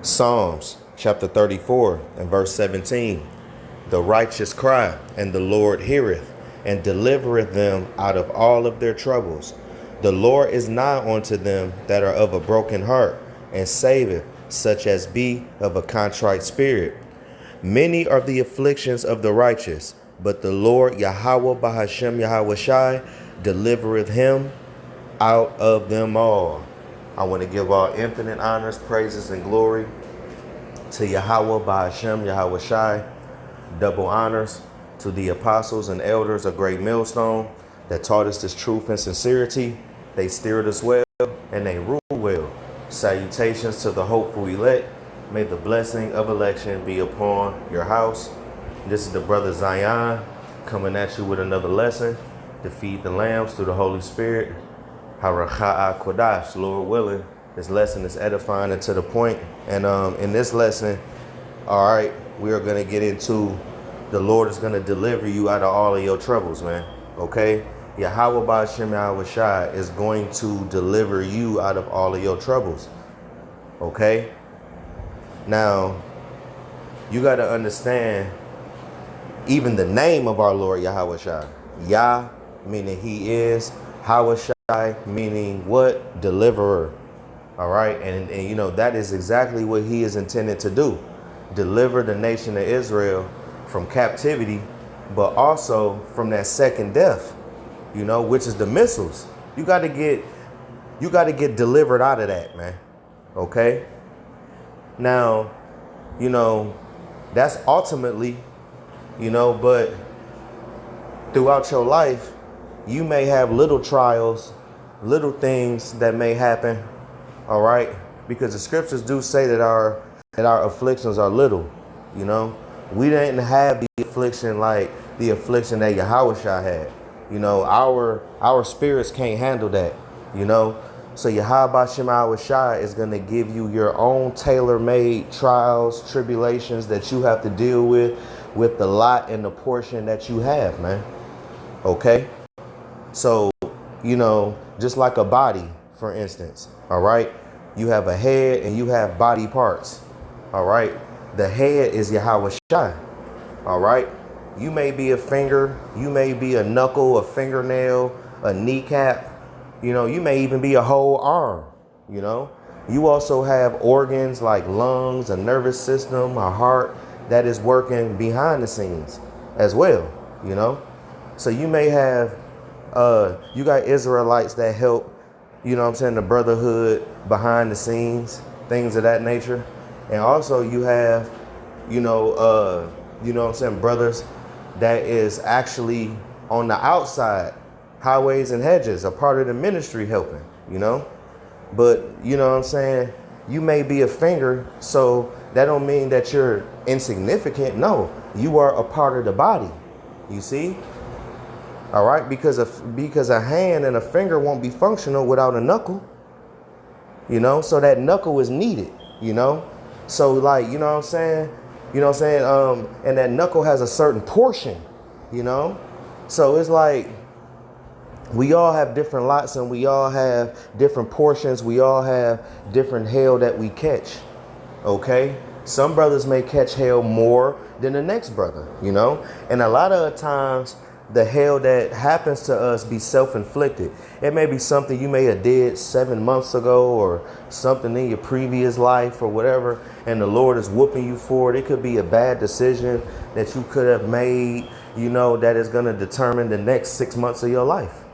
Psalms chapter 34 and verse 17. The righteous cry, and the Lord heareth, and delivereth them out of all of their troubles. The Lord is nigh unto them that are of a broken heart, and saveth such as be of a contrite spirit. Many are the afflictions of the righteous, but the Lord Yahweh Bahashem Yahweh Shai delivereth him out of them all. I want to give all infinite honors, praises, and glory to Yahweh Bahashem Yahweh Shai. Double honors to the apostles and elders of Great Millstone that taught us this truth and sincerity. They steered us well and they rule well. Salutations to the hopeful elect. May the blessing of election be upon your house. This is the brother Zion coming at you with another lesson to feed the lambs through the Holy Spirit. Haracha'a Kodash, Lord willing. This lesson is edifying and to the point. And in this lesson, all right, we are going to get into the Lord is going to deliver you out of all of your troubles, man. Okay? Yahweh Ba'ashem Yahweh Shai is going to deliver you out of all of your troubles. Okay? Now, you got to understand even the name of our Lord Yahweh Shai. Yah, meaning he is. Yahweh Shai, meaning what? Deliverer. All right? And you know, that is exactly what he is intended to do. Deliver the nation of Israel from captivity, but also from that second death, you know, which is the missiles. You got to get delivered out of that, man. Okay? Now, you know, that's ultimately, you know, but throughout your life, you may have little trials, little things that may happen, all right? Because the scriptures do say that our afflictions are little, you know. We didn't have the affliction like the affliction that Yahushua had. You know, our spirits can't handle that, you know. So Yahweh Shema Shai is going to give you your own tailor-made trials, tribulations that you have to deal with the lot and the portion that you have, man. Okay? So, you know, just like a body, for instance, all right? You have a head and you have body parts, all right? The head is Yahweh Shai, all right? You may be a finger, you may be a knuckle, a fingernail, a kneecap, you know, you may even be a whole arm, you know? You also have organs like lungs, a nervous system, a heart that is working behind the scenes as well, you know? So you may have, you got Israelites that help, you know what I'm saying, the brotherhood behind the scenes, things of that nature. And also you have, you know what I'm saying, brothers that is actually on the outside, highways and hedges, a part of the ministry helping, you know. But, you know what I'm saying, you may be a finger, so that don't mean that you're insignificant. No, you are a part of the body, you see. All right, because a hand and a finger won't be functional without a knuckle, you know. So that knuckle is needed, you know. So like, you know what I'm saying? You know what I'm saying? And that knuckle has a certain portion, you know? So it's like we all have different lots and we all have different portions. We all have different hell that we catch, okay? Some brothers may catch hell more than the next brother, you know? And a lot of times the hell that happens to us be self-inflicted. It may be something you may have did 7 months ago or something in your previous life or whatever, and the Lord is whooping you for it. It could be a bad decision that you could have made, you know, that is going to determine the next 6 months of your life.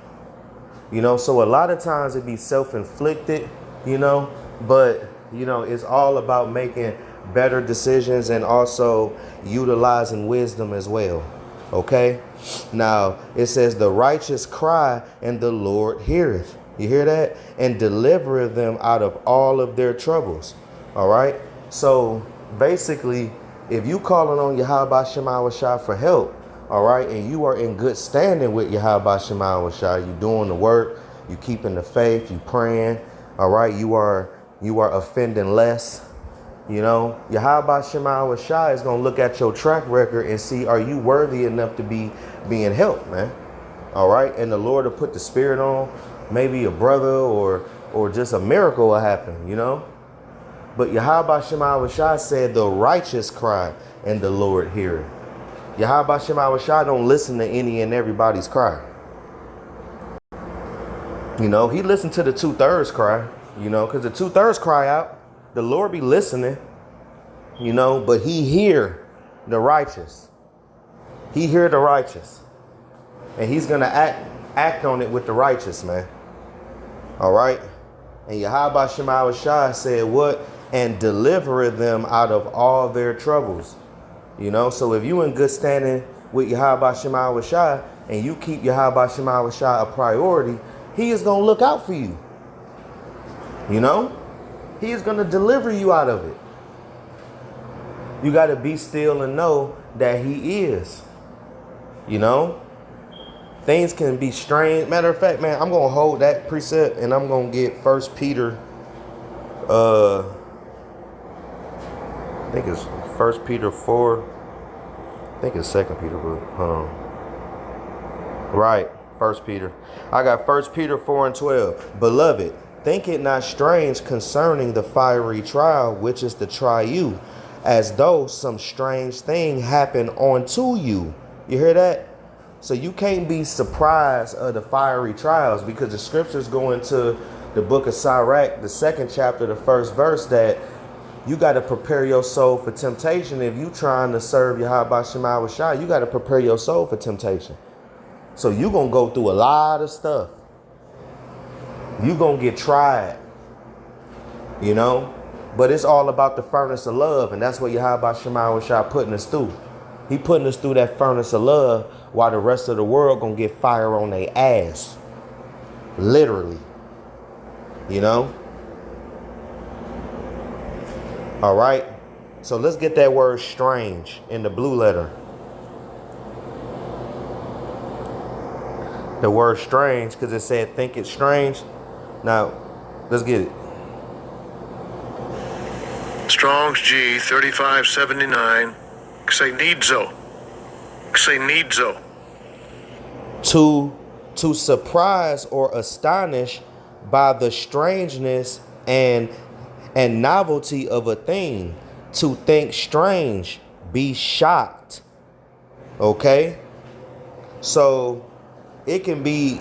You know, so a lot of times it be self-inflicted, you know, but, you know, it's all about making better decisions and also utilizing wisdom as well. Okay, now it says the righteous cry and the Lord heareth. You hear that? And delivereth them out of all of their troubles. All right. So basically, if you calling on Yahweh Shema Shai for help, all right, and you are in good standing with Yahweh Shema Shai, you doing the work, you keeping the faith, you praying, all right, you are offending less. You know, Yahweh Shema Shai is going to look at your track record and see, are you worthy enough to be being helped, man? All right. And the Lord will put the spirit on, maybe a brother or just a miracle will happen, you know. But Yahweh Shema Shai said, the righteous cry and the Lord heareth. Yahweh Shema Shai don't listen to any and everybody's cry. You know, he listened to the 2/3 cry, you know, because the 2/3 cry out, the Lord be listening, you know, but he hear the righteous. He hear the righteous. And he's going to act on it with the righteous, man. All right. And Yahweh Shema Shai said what? And deliver them out of all their troubles. You know, so if you in good standing with Yahweh Shema Shai and you keep Yahweh Shema Shai a priority, he is going to look out for you. You know, he is going to deliver you out of it. You got to be still and know that he is. You know, things can be strange. Matter of fact, man, I'm going to hold that precept and I'm going to get 1 Peter. I think it's 1 Peter 4. I think it's 2 Peter, but hold on. Right, 1 Peter. I got 1 Peter 4:12. Beloved, think it not strange concerning the fiery trial, which is to try you, as though some strange thing happened unto you. You hear that? So you can't be surprised of the fiery trials, because the scriptures go into the book of Sirach, the 2nd chapter, the 1st verse, that you got to prepare your soul for temptation. If you trying to serve Yahweh Shema Shai, you got to prepare your soul for temptation. So you going to go through a lot of stuff. You going to get tried, you know, but it's all about the furnace of love. And that's what Yahweh Shema Shai putting us through. He putting us through that furnace of love while the rest of the world going to get fire on their ass. Literally, you know. All right. So let's get that word strange in the blue letter. The word strange, because it said think it's strange. Now, let's get it. Strong's G 3579. Xenidzo. To surprise or astonish by the strangeness and novelty of a thing. To think strange. Be shocked. Okay? So it can be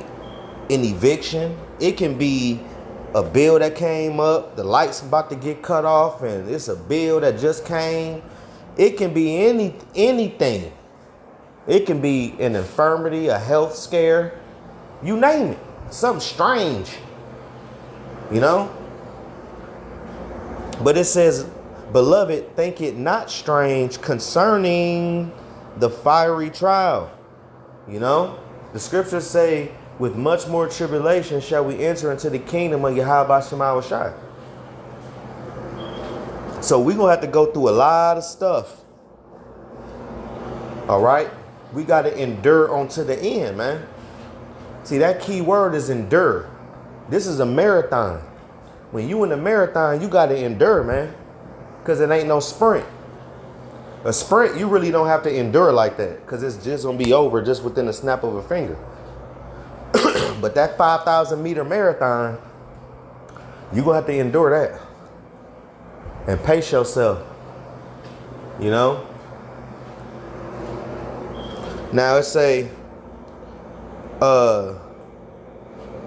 an eviction. It can be a bill that came up. The light's about to get cut off and it's a bill that just came. It can be anything. It can be an infirmity, a health scare. You name it. Something strange. You know? But it says, beloved, think it not strange concerning the fiery trial. You know? The scriptures say, with much more tribulation shall we enter into the kingdom of Yahweh Shema Shai. So we're going to have to go through a lot of stuff. All right? We got to endure unto the end, man. See, that key word is endure. This is a marathon. When you in a marathon, you got to endure, man. Because it ain't no sprint. A sprint, you really don't have to endure like that, because it's just going to be over just within a snap of a finger. But that 5,000 meter marathon, you're going to have to endure that. And pace yourself. You know? Now it say,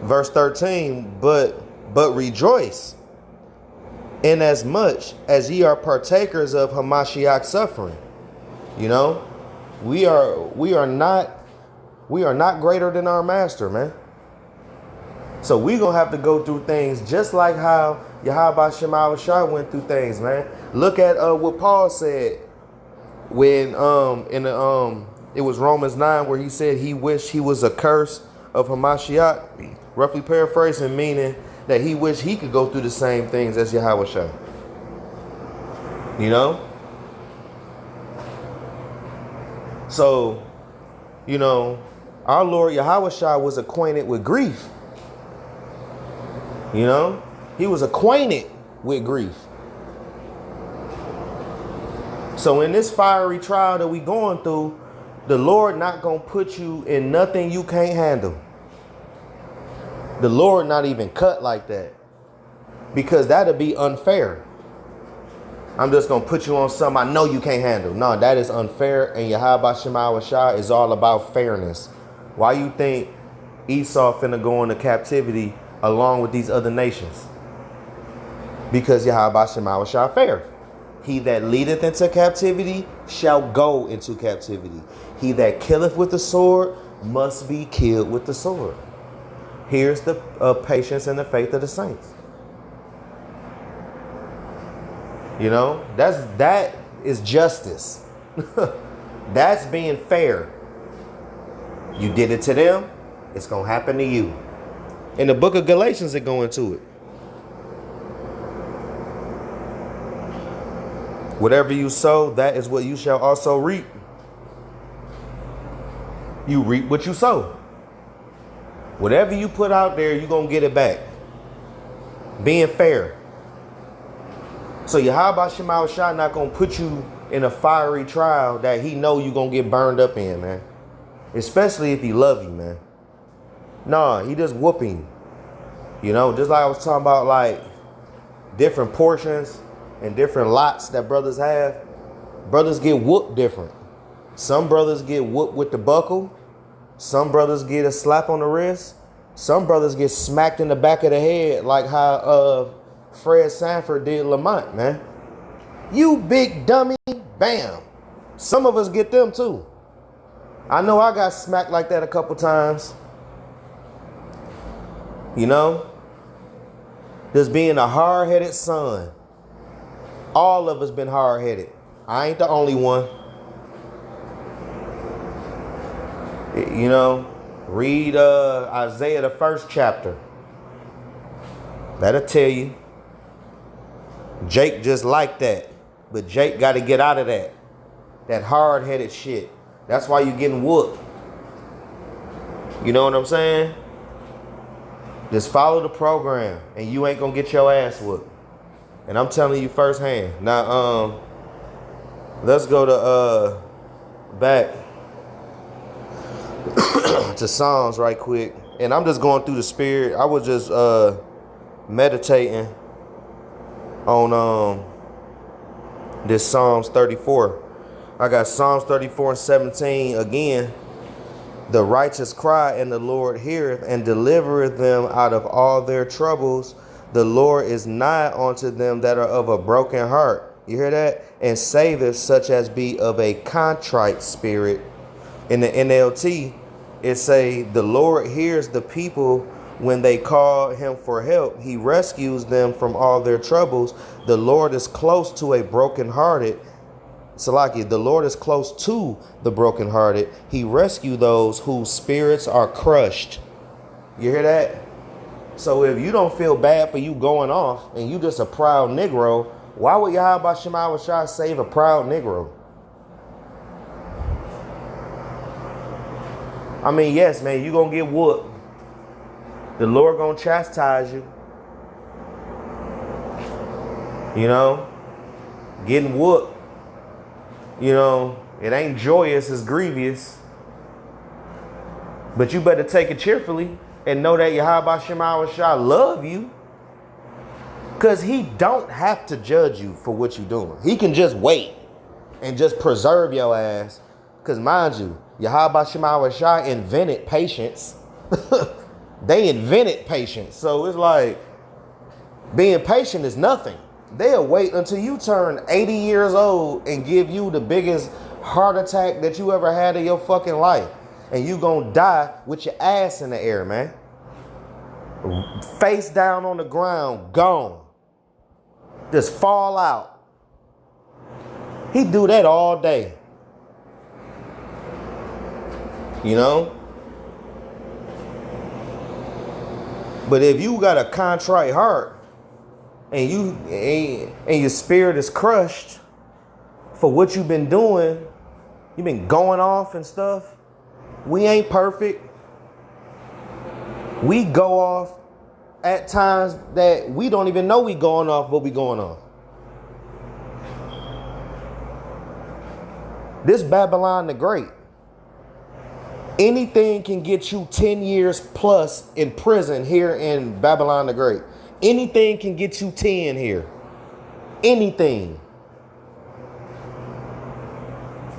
verse 13, but rejoice, inasmuch as ye are partakers of Hamashiach's suffering. You know, we are not greater than our master, man. So we gonna have to go through things just like how Yahweh Shema Shai went through things, man. Look at what Paul said when it was Romans 9 where he said he wished he was a curse of Hamashiach, roughly paraphrasing, meaning that he wished he could go through the same things as Yahweh Shai. You know? So, you know, our Lord Yahweh Shai was acquainted with grief. You know? He was acquainted with grief. So in this fiery trial that we going through, the Lord not going to put you in nothing you can't handle. The Lord not even cut like that, because that'd be unfair. I'm just going to put you on something I know you can't handle. No, that is unfair. And Yahweh Shema Shah is all about fairness. Why you think Esau finna go into captivity along with these other nations? Because Yahweh Shema Shah fair. He that leadeth into captivity shall go into captivity. He that killeth with the sword must be killed with the sword. Here's the patience and the faith of the saints. You know, that is justice. That's being fair. You did it to them, it's going to happen to you. In the book of Galatians, it go into it. Whatever you sow, that is what you shall also reap. You reap what you sow. Whatever you put out there, you're going to get it back. Being fair. So Yahweh Shema Shah not going to put you in a fiery trial that he know you're going to get burned up in, man. Especially if he love you, man. Nah, he just whooping you. You know, just like I was talking about, like, different portions and different lots that brothers have. Brothers get whooped different. Some brothers get whooped with the buckle. Some brothers get a slap on the wrist. Some brothers get smacked in the back of the head like how Fred Sanford did Lamont, man. You big dummy, bam. Some of us get them too. I know I got smacked like that a couple times. You know? Just being a hard-headed son. All of us been hard-headed. I ain't the only one. You know, read Isaiah, the 1st chapter. That'll tell you. Jake just like that. But Jake got to get out of that. That hard-headed shit. That's why you getting whooped. You know what I'm saying? Just follow the program and you ain't going to get your ass whooped. And I'm telling you firsthand. Now, let's go to back to Psalms right quick. And I'm just going through the spirit. I was just meditating on this Psalms 34. I got Psalms 34 and 17 again. The righteous cry, and the Lord heareth, and delivereth them out of all their troubles. The Lord is nigh unto them that are of a broken heart. You hear that? And saveth such as be of a contrite spirit. In the NLT, it say, the Lord hears the people when they call him for help. He rescues them from all their troubles. The Lord is close to a brokenhearted. Salaki, the Lord is close to the brokenhearted. He rescues those whose spirits are crushed. You hear that? So if you don't feel bad for you going off and you just a proud Negro, why would Yahweh Shema Shah save a proud Negro? I mean, yes, man, you going to get whooped. The Lord going to chastise you. You know, getting whooped. You know, it ain't joyous, it's grievous. But you better take it cheerfully and know that Yahweh Shema Shah love you. Because he don't have to judge you for what you're doing. He can just wait and just preserve your ass. Because mind you, Yahweh Shema Shah invented patience. They invented patience. So it's like being patient is nothing. They'll wait until you turn 80 years old and give you the biggest heart attack that you ever had in your fucking life. And you gonna die with your ass in the air, man. Face down on the ground, gone. Just fall out. He do that all day. You know? But if you got a contrite heart, and your spirit is crushed for what you've been doing, you've been going off and stuff. We ain't perfect. We go off at times that we don't even know we going off, but we going off. This Babylon the Great. Anything can get you 10 years plus in prison here in Babylon the Great. Anything can get you 10 here. Anything.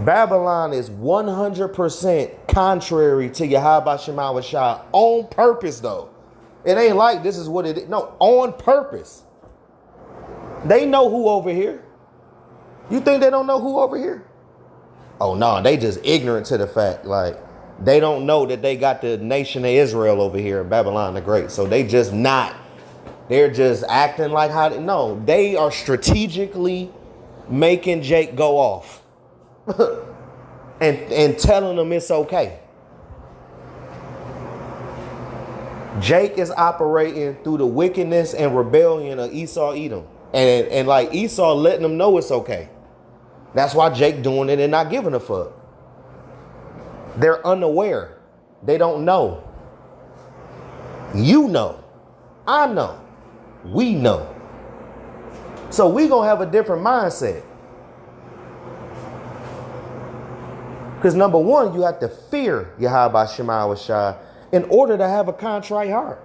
Babylon is 100% contrary to Yahweh Shema Shah on purpose, though. It ain't like this is what it is. No, on purpose. They know who over here. You think they don't know who over here? Oh, no, they just ignorant to the fact. Like, they don't know that they got the nation of Israel over here in Babylon the Great. So they just not. They're just acting like how they know. They are strategically making Jake go off. and telling them it's okay. Jake is operating through the wickedness and rebellion of Esau Edom. And like Esau letting them know it's okay. That's why Jake doing it and not giving a fuck. They're unaware. They don't know. You know. I know. We know. So we gonna have a different mindset. Because number one, you have to fear Yahweh Shema Shah in order to have a contrite heart.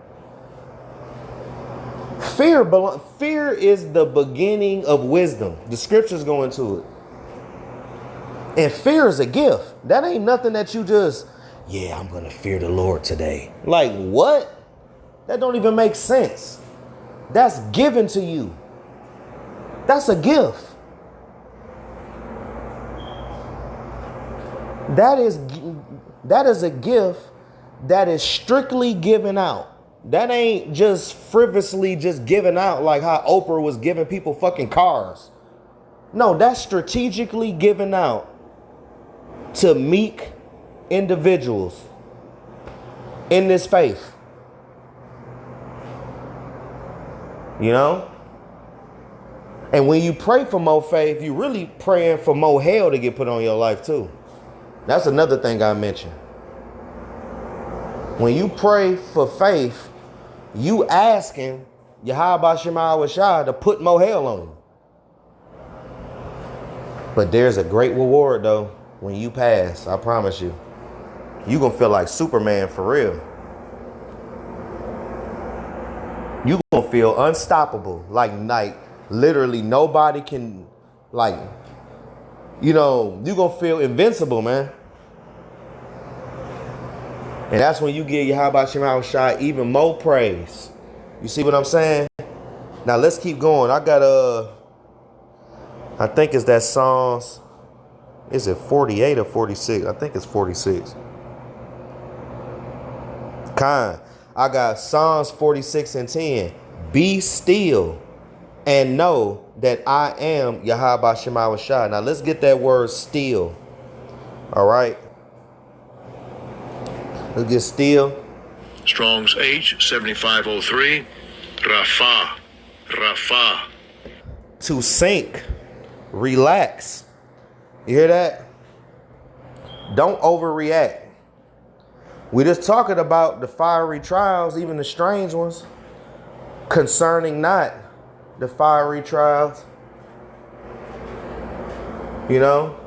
Fear is the beginning of wisdom. The scriptures go into it. And fear is a gift. That ain't nothing that you just, yeah, I'm going to fear the Lord today. Like what? That don't even make sense. That's given to you. That's a gift. That is a gift that is strictly given out. That ain't just frivolously just given out like how Oprah was giving people fucking cars. No, that's strategically given out to meek individuals in this faith. You know? And when you pray for more faith, you really praying for more hell to get put on your life too. That's another thing I mentioned. When you pray for faith, you asking Yahweh Shema Shah to put more hell on you. But there's a great reward though when you pass. I promise you. You gonna feel like Superman for real. You gonna feel unstoppable. Like literally nobody can, like, you know, you gonna feel invincible, man. And that's when you give Yahweh Shema Shah even more praise. You see what I'm saying? Now let's keep going. I got I think it's that Psalms. Is it 48 or 46? I think it's 46. I got Psalms 46 and 10. Be still and know that I am Yahweh Shema Shah. Now let's get that word still. All right. Let's get still. Strong's H7503. Rapha. To sink. Relax. You hear that? Don't overreact. We're just talking about the fiery trials, even the strange ones, concerning not the fiery trials. You know?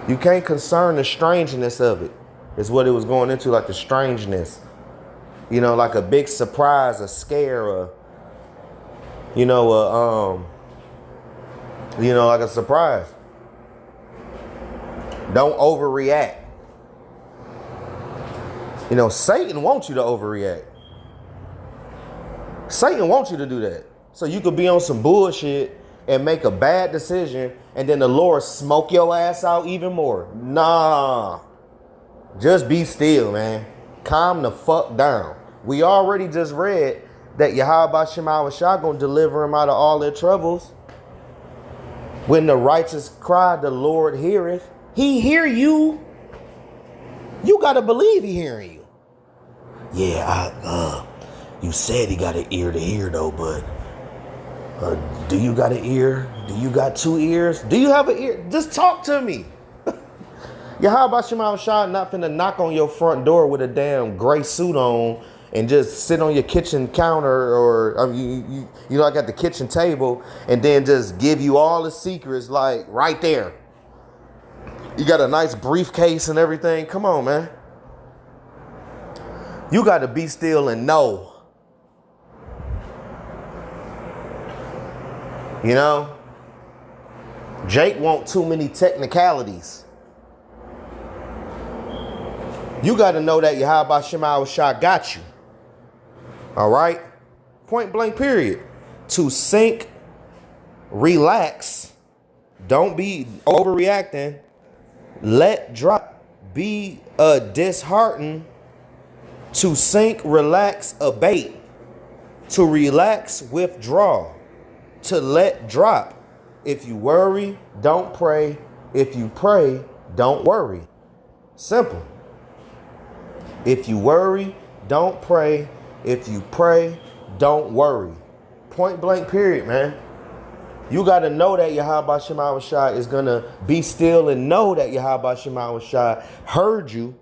You can't concern the strangeness of it. Is what it was going into, like the strangeness. You know, like a big surprise, a scare, like a surprise. Don't overreact. You know, Satan wants you to overreact. Satan wants you to do that. So you could be on some bullshit and make a bad decision and then the Lord smoke your ass out even more. Nah. Just be still, man. Calm the fuck down. We already just read that Yahweh Shema Shah gonna deliver him out of all their troubles. When the righteous cry, the Lord heareth. He hear you. You gotta believe he hearing you. Yeah, you said he got an ear to hear though, but do you got an ear? Do you got two ears? Do you have an ear? Just talk to me. Yahweh Shema Shah not finna knock on your front door with a damn gray suit on and just sit on your kitchen counter or you like at the kitchen table and then just give you all the secrets like right there. You got a nice briefcase and everything. Come on, man. You got to be still and know. You know? Jake want too many technicalities. You got to know that Yahweh Shema Shah got you. All right? Point blank period. To sink, relax, don't be overreacting, let drop, be disheartened, to sink, relax, abate, to relax, withdraw, to let drop. If you worry, don't pray. If you pray, don't worry. Simple. If you worry, don't pray. If you pray, don't worry. Point blank period, man. You got to know that Yahweh Shema Shah is going to be still and know that Yahweh Shema Shah heard you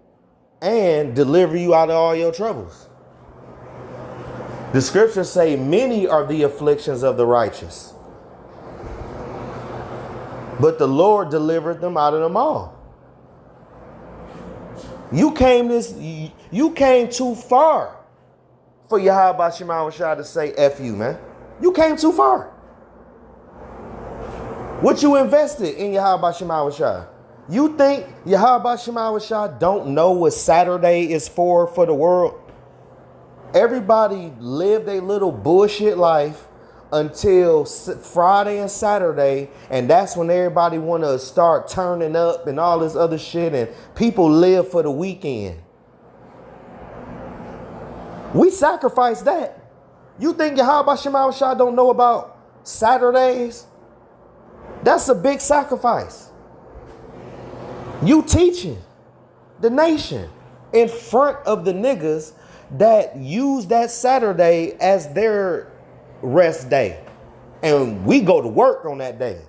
and deliver you out of all your troubles. The scriptures say many are the afflictions of the righteous, but the Lord delivered them out of them all. You came too far for Yahweh Shema Shah to say F you, man. You came too far. What you invested in Yahweh Shema Shah? You think Yahweh Shema Shah don't know what Saturday is for the world? Everybody lived a little bullshit life until Friday and Saturday, and that's when everybody want to start turning up and all this other shit, and people live for the weekend. We sacrifice that. You think Yahweh Shema Shah don't know about Saturdays? That's a big sacrifice. You teaching the nation in front of the niggas that use that Saturday as their rest day. And we go to work on that day.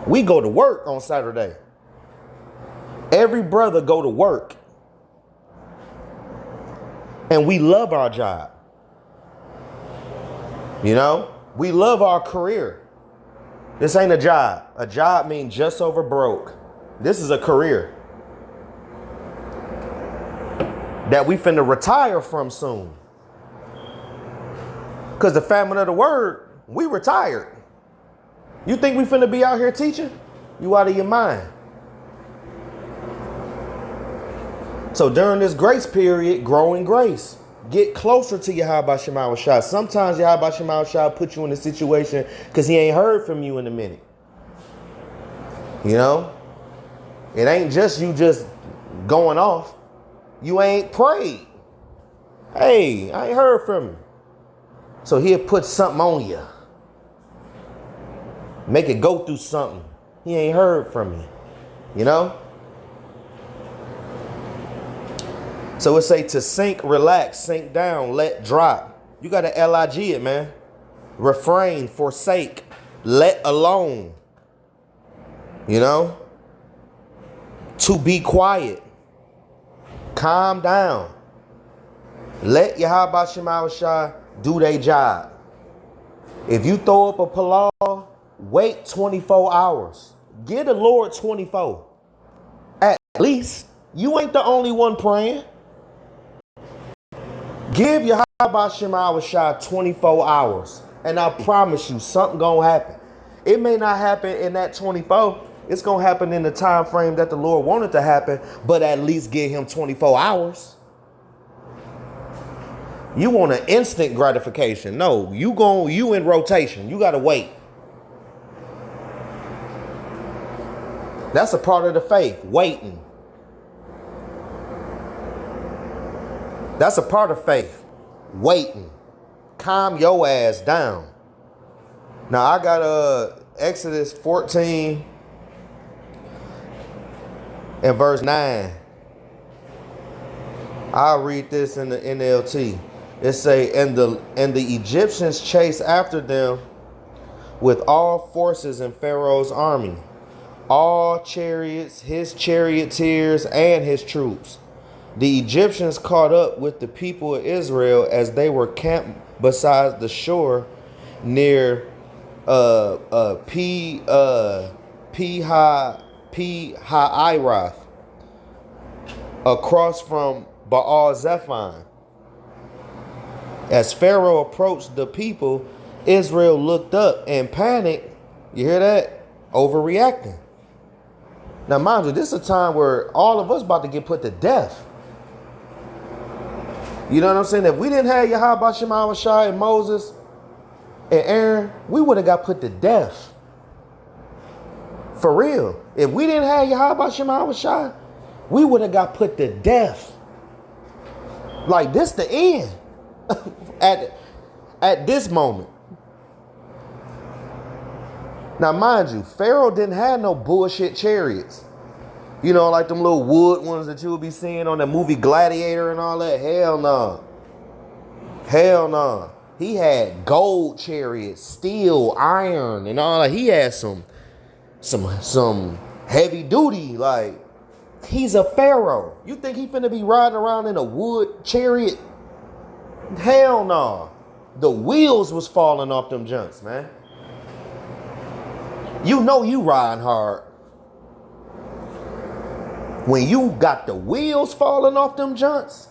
We go to work on Saturday. Every brother go to work. And we love our job. You know, we love our career. This ain't a job. A job means just over broke. This is a career that we finna retire from soon. Because the famine of the word, we retired. You think we finna be out here teaching? You out of your mind. So during this grace period, grow in grace. Get closer to Yahweh Shema Shah. Sometimes Yahweh Shema Shah put you in a situation because he ain't heard from you in a minute. You know? It ain't just you just going off. You ain't prayed. Hey, I ain't heard from you. So he'll put something on you. Make it go through something. He ain't heard from you. You know? So it say to sink, relax, sink down, let drop. You got to L-I-G it, man. Refrain, forsake, let alone. You know? To be quiet. Calm down. Let Yahweh Shema Shah do their job. If you throw up a palau, wait 24 hours. Give the Lord 24. At least. You ain't the only one praying. Give Yahweh Shema Shah 24 hours. And I promise you, something gonna happen. It may not happen in that 24. It's gonna happen in the time frame that the Lord wanted to happen, but at least give him 24 hours. You want an instant gratification. No, you in rotation. You gotta wait. That's a part of the faith, waiting. That's a part of faith, waiting. Calm your ass down. Now I got Exodus 14 and verse 9. I'll read this in the NLT. It say, and the Egyptians chased after them with all forces in Pharaoh's army, all chariots, his charioteers, and his troops. The Egyptians caught up with the people of Israel as they were camped beside the shore near Pi-hahiroth, across from Baal Zephon. As Pharaoh approached the people, Israel looked up and panicked. You hear that? Overreacting. Now, mind you, this is a time where all of us about to get put to death. You know what I'm saying? If we didn't have Yahweh Shema Shai and Moses and Aaron, we would have got put to death. For real. If we didn't have Yahweh Shema Shai, we would have got put to death. Like, this the end. at this moment. Now, mind you, Pharaoh didn't have no bullshit chariots. You know, like them little wood ones that you would be seeing on the movie Gladiator and all that. Hell no. Hell no. He had gold chariots, steel, iron, and all that. He had some heavy duty. Like, he's a pharaoh. You think he finna be riding around in a wood chariot? Hell no. The wheels was falling off them junks, man. You know you riding hard when you got the wheels falling off them junks.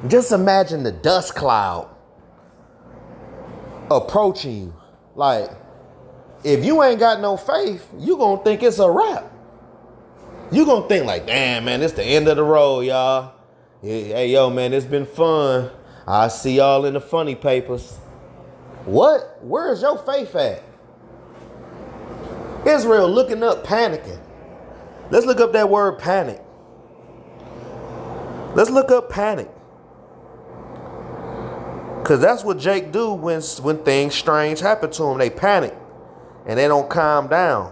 Just imagine the dust cloud approaching you. Like, if you ain't got no faith, you gonna think it's a wrap. You gonna think like, damn, man, it's the end of the road, y'all. Hey, yo, man, it's been fun. I see y'all in the funny papers. What? Where's your faith at? Israel looking up, panicking. Let's look up that word panic. Let's look up panic. Because that's what Jake do when things strange happen to him. They panic and they don't calm down.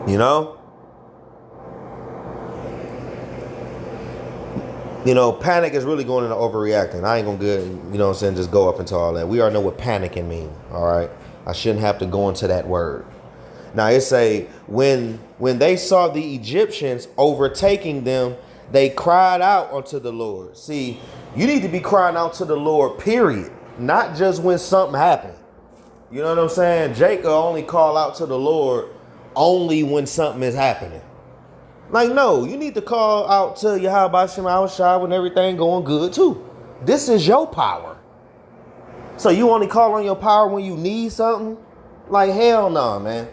You know? You know, panic is really going into overreacting. I ain't gonna good, you know what I'm saying, just go up into all that. We already know what panicking means, all right? I shouldn't have to go into that word. Now it say, when they saw the Egyptians overtaking them, they cried out unto the Lord. See, you need to be crying out to the Lord, period. Not just when something happened. You know what I'm saying? Jacob only call out to the Lord only when something is happening. Like, no, you need to call out to Yahweh Shema Shai when everything going good too. This is your power. So you only call on your power when you need something? Like, hell no, man.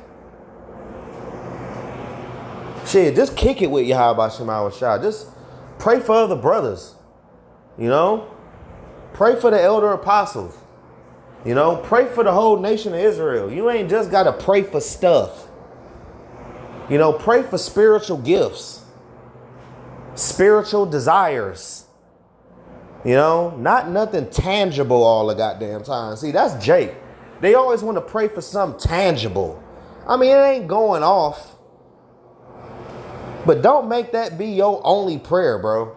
Shit, just kick it with Yahweh Shema Shai. Just pray for other brothers. You know? Pray for the elder apostles. You know? Pray for the whole nation of Israel. You ain't just got to pray for stuff. You know, pray for spiritual gifts. Spiritual desires. You know, not nothing tangible all the goddamn time. See, that's Jake. They always want to pray for something tangible. I mean, it ain't going off. But don't make that be your only prayer, bro.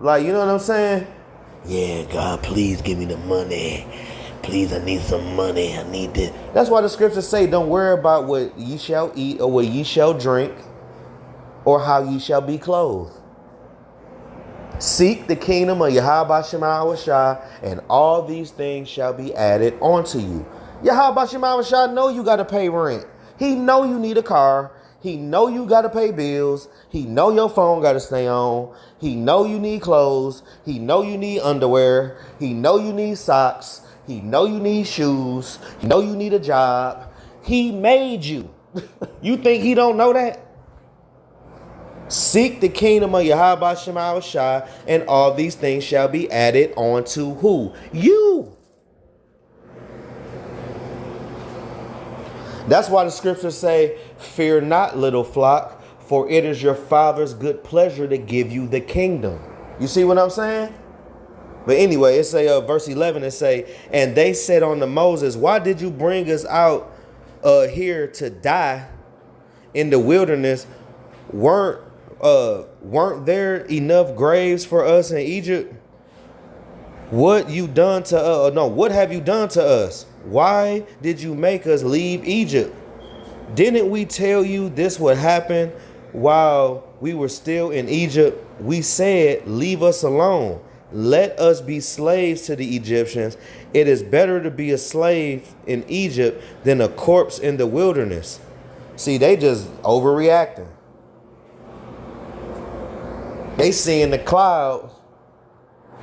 Like, you know what I'm saying? Yeah, God, please give me the money. Please, I need some money. I need this. That's why the scriptures say, don't worry about what ye shall eat or what ye shall drink or how ye shall be clothed. Seek the kingdom of Yahweh Shema Shai, and all these things shall be added onto you. Yahweh Shema Shai know you got to pay rent. He know you need a car. He know you got to pay bills. He know your phone got to stay on. He know you need clothes. He know you need underwear. He know you need socks. He know you need shoes. He know you need a job. He made you. You think he don't know that? Seek the kingdom of Yahweh Shema Shai, and all these things shall be added onto who? You. That's why the scriptures say, fear not, little flock, for it is your Father's good pleasure to give you the kingdom. You see what I'm saying? But anyway, it say verse 11, it say, and they said unto Moses, why did you bring us out here to die in the wilderness? Weren't there enough graves for us in Egypt? What have you done to us? Why did you make us leave Egypt? Didn't we tell you this would happen while we were still in Egypt? We said, leave us alone. Let us be slaves to the Egyptians. It is better to be a slave in Egypt than a corpse in the wilderness. See, they just overreacting. They seeing the clouds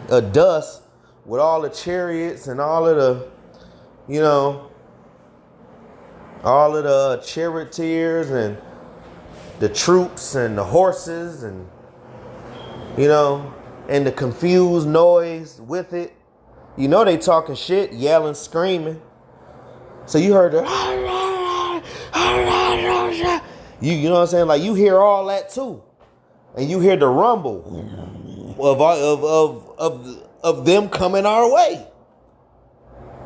of dust with all the chariots and all of the, you know, all of the charioteers and the troops and the horses and, you know, and the confused noise with it. You know they talking shit, yelling, screaming. So you heard the you know what I'm saying? Like you hear all that too. And you hear the rumble of them coming our way.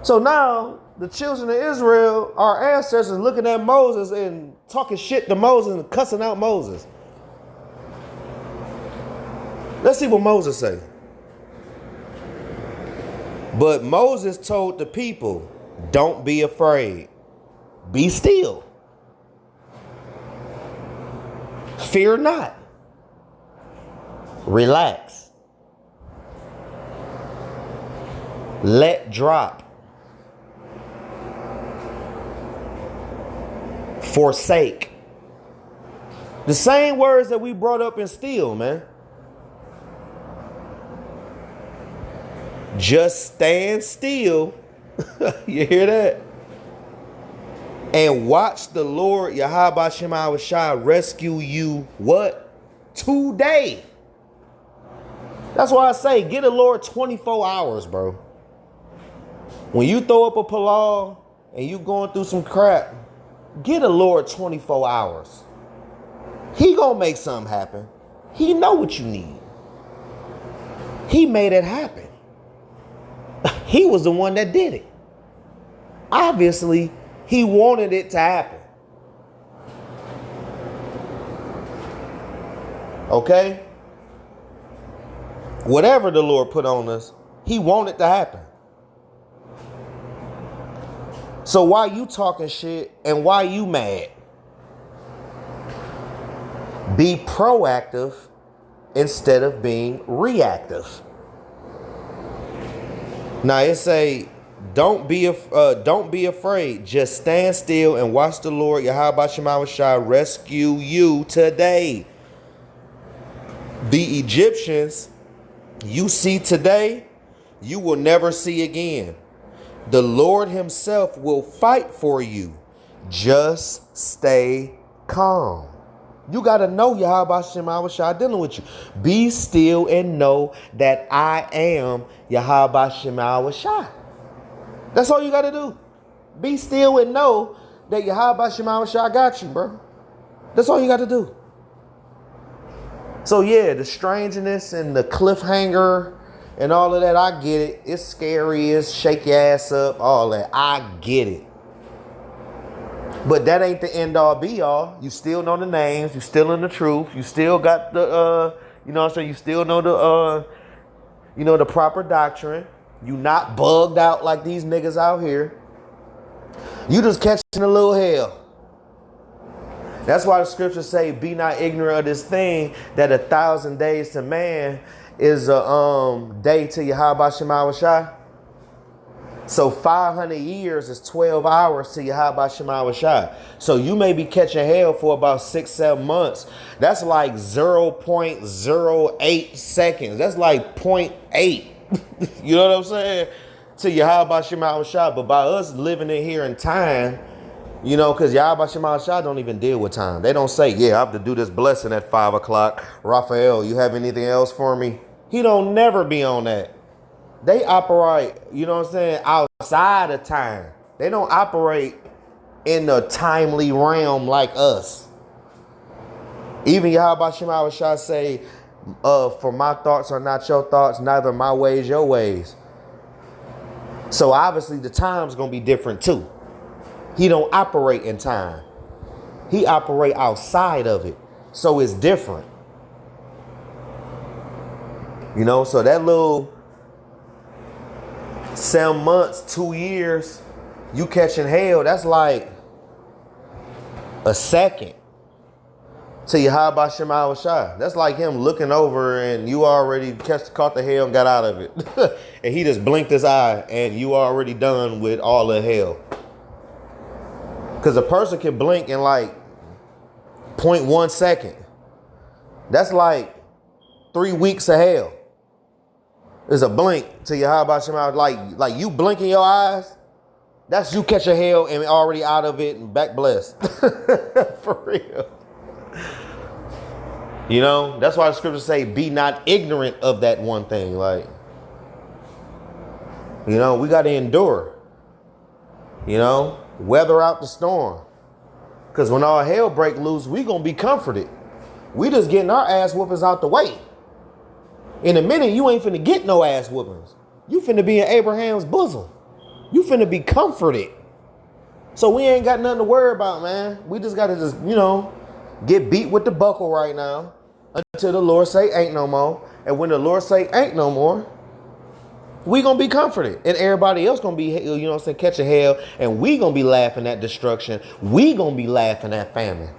So now the children of Israel, our ancestors, looking at Moses and talking shit to Moses and cussing out Moses. Let's see what Moses say. But Moses told the people, don't be afraid. Be still. Fear not. Relax. Let drop. Forsake. The same words that we brought up in still, man. Just stand still. You hear that? And watch the Lord Yahweh Shema Shai rescue you what? Today. That's why I say get a Lord 24 hours, bro. When you throw up a palau and you going through some crap, get a Lord 24 hours. He gonna make something happen. He know what you need. He made it happen. He was the one that did it. Obviously, he wanted it to happen. Okay? Whatever the Lord put on us, he wanted to happen. So why you talking shit and why you mad? Be proactive instead of being reactive. Now it say, don't be afraid. Just stand still and watch the Lord Yahweh Shema Shai rescue you today. The Egyptians you see today, you will never see again. The Lord himself will fight for you. Just stay calm. You got to know Yahweh Shema Shai dealing with you. Be still and know that I am Yahweh Shema Shai. That's all you got to do. Be still and know that Yahweh Shema Shai got you, bro. That's all you got to do. So yeah, the strangeness and the cliffhanger and all of that, I get it. It's scary, it's shake your ass up, all that. I get it. But that ain't the end all be all. You still know the names, you still in the truth, you still got the you know what I'm saying, you still know the the proper doctrine. You not bugged out like these niggas out here. You just catching a little hell. That's why the scriptures say, be not ignorant of this thing, that 1,000 days to man is a day to Yahweh Shema Shai. So 500 years is 12 hours to Yahweh Shema Shai. So you may be catching hell for about 6-7 months. That's like 0.08 seconds. That's like 0.8. You know what I'm saying? To Yahweh Shema Shai. But by us living in here in time, you know, because Yahweh Shema Shai don't even deal with time. They don't say, yeah, I have to do this blessing at 5 o'clock. Raphael, you have anything else for me? He don't never be on that. They operate, you know what I'm saying, outside of time. They don't operate in the timely realm like us. Even Yahweh Shema Shai say, for my thoughts are not your thoughts, neither my ways your ways. So obviously the time's going to be different too. He don't operate in time. He operate outside of it. So it's different. You know, so that little 7 months, 2 years, you catching hell, that's like a second to Yahweh Shema Shai. That's like him looking over and you already caught the hell and got out of it. And he just blinked his eye and you already done with all the hell. Because a person can blink in like 0.1 second. That's like 3 weeks of hell. It's a blink to Yahweh Shema. Like you blinking your eyes, that's you catch a hell and already out of it and back blessed. For real. You know, that's why the scriptures say, be not ignorant of that one thing. Like, you know, we got to endure, you know, weather out the storm. Because when all hell break loose, we going to be comforted. We just getting our ass whoopings out the way. In a minute, you ain't finna get no ass whoopings. You finna be in Abraham's bosom. You finna be comforted. So we ain't got nothing to worry about, man. We just got to just, you know, get beat with the buckle right now until the Lord say ain't no more. And when the Lord say ain't no more, we gonna be comforted. And everybody else gonna be, you know what I'm saying, catching hell. And we gonna be laughing at destruction. We gonna be laughing at famine.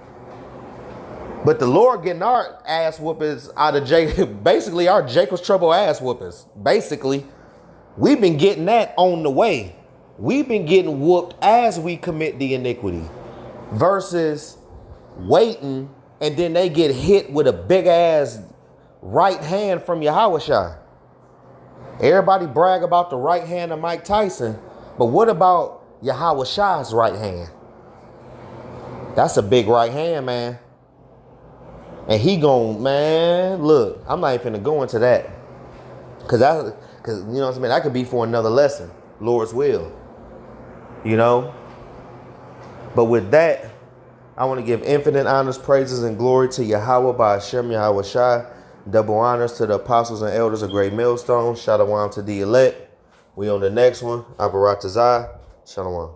But the Lord getting our ass whoopings out of Jacob, basically our Jacob's trouble ass whoopings. Basically, we've been getting that on the way. We've been getting whooped as we commit the iniquity versus waiting and then they get hit with a big ass right hand from Yahushua. Everybody brag about the right hand of Mike Tyson, but what about Yahushua's right hand? That's a big right hand, man. And he gon', man, look, I'm not even finna go into that. Cause you know what I'm saying? That could be for another lesson, Lord's will. You know? But with that, I want to give infinite honors, praises, and glory to Yahweh by Hashem Yahushua. Double honors to the apostles and elders of Great Millstone. Shalom to the elect. We on the next one. Abaratazah. Shalom.